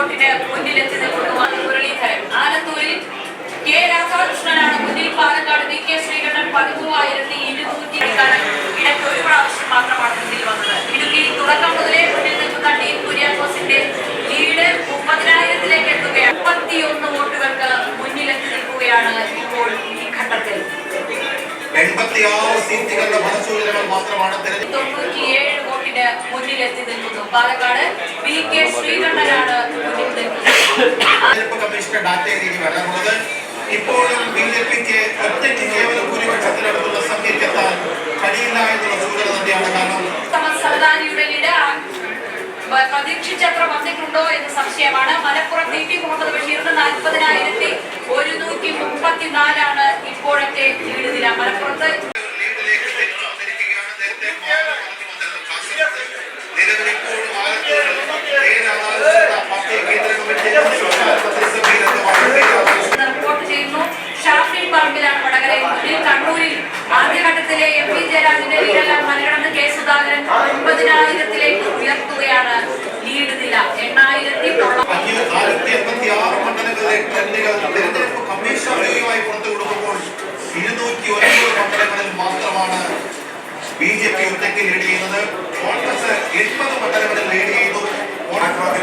വോട്ടിന് മുന്നിലെത്തി നിൽക്കുന്നു മുരളീധരൻ. ആലത്തൂരിൽ കെ രാധാകൃഷ്ണനാണ് മുന്നിൽ. പാലക്കാട് വി കെ ശ്രീകണ്ഠൻ 13,200 ഇടയ്ക്ക് ഒരു പ്രാവശ്യം മാത്രമാണ് മുന്നിൽ വന്നത്. ഇടുക്കി തുടക്കം മുതലേ മുന്നിൽ നിൽക്കുന്ന ടീം കുര്യാക്കോസിന്റെ ലീഡ് 30,000-ലേക്ക് എത്തുകയാണ്. 31 വോട്ടുകൾക്ക് മുന്നിലെത്തി നിൽക്കുകയാണ് ഇപ്പോൾ ഈ ഘട്ടത്തിൽ. 86 സീറ്റുകളുടെ ഫലസൂചനകൾ മാത്രമാണ് 97 വോട്ടിന് മുന്നിലെത്തി നിൽക്കുന്നു. പാലക്കാട് വി കെ ശ്രീകണ്ഠനാണ് മുന്നിൽ നിൽക്കുന്നത്. തെരഞ്ഞെടുപ്പ് കമ്മീഷന്റെ ഡാറ്റയിലേക്ക് വരാനുള്ളത് ഇപ്പോഴും ബി.ജെ.പിക്ക് ഒറ്റയ്ക്ക് കേവല ഭൂരിപക്ഷത്തിനടുത്തുള്ള സംഖ്യക്കെത്താൻ കഴിയില്ല എന്നുള്ള സൂചന തന്നെയാണ്. കാരണം സമദാനിയുടെ ലീഡ് പ്രതീക്ഷിച്ചത്ര വന്നിട്ടുണ്ടോ എന്ന് സംശയമാണ്. മലപ്പുറം ടി മുഹമ്മദ് ബഷീറിന് 40,134 ഇപ്പോഴത്തെ ലീഡ് നില. മലപ്പുറത്ത് റിപ്പോർട്ട് ചെയ്യുന്നു. ഷാഫി പറമ്പിലാണ് വടകരയിൽ മുന്നിൽ. കണ്ണൂരിൽ ആദ്യഘട്ടത്തിലെ എം പി ജയരാജന്റെ ലീഡെല്ലാം മറികടന്ന് കെ സുധാകരൻ 50,000-ലേക്ക് ഉയർത്തുകയാണ് ലീഡ് നില. 8,086 മണ്ഡലങ്ങളിലെ ട്രെൻഡുകൾ തെരഞ്ഞെടുപ്പ് കമ്മീഷൻ ഔദ്യോഗികമായി പുറത്തുകൊടുക്കുമ്പോൾ 209 മണ്ഡലങ്ങളിൽ മാത്രമാണ് ബി.ജെ.പി ഒറ്റയ്ക്ക് ലീഡ് ചെയ്യുന്നത്. കോൺഗ്രസ് 80 മണ്ഡലങ്ങളിൽ ലീഡ് ചെയ്യുന്നു. കോൺഗ്രസ്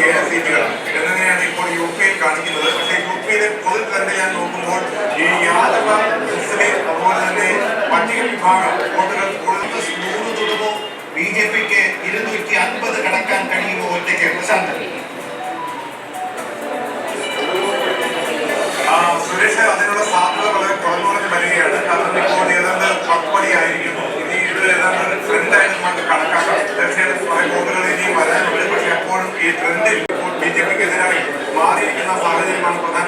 7 സീറ്റുകൾ എന്നിങ്ങനെയാണ് ഇപ്പോൾ യു.പിയിൽ കാണിക്കുന്നത്. പക്ഷേ യു.പിയിലെ പൊതു ട്രെൻഡ് ഞാൻ നോക്കുമ്പോൾ ഈ യാദവ, മുസ്ലിം, അതുപോലെ തന്നെ പട്ടിക വിഭാഗം വോട്ടുകൾ കൂടുതൽ 100 തൊടുമ്പോൾ ബി.ജെ.പിക്ക് 250 കടക്കാൻ കഴിയുമോ ഒറ്റയ്ക്ക്? പ്രശാന്ത് സുരേഷ്, അതിനുള്ള സാധ്യത വളരെ കുറഞ്ഞു വരികയാണ്. കാരണം ഇപ്പോൾ ഏതാണ്ട് 10 മണിയായിരിക്കുന്നു. ഇനി ഇത് ഏതാണ്ട് ഒരു ട്രെൻഡായിട്ട് നമുക്ക് കണക്കാക്കാം. തീർച്ചയായിട്ടും കുറെ വോട്ടുകൾ ഇനിയും വരാനുണ്ട്. പക്ഷേ അപ്പോഴും ഈ ട്രെൻഡിൽ ഇപ്പോൾ ബി.ജെ.പിക്കെതിരായി മാറിയിരിക്കുന്ന സാഹചര്യമാണ് പ്രധാന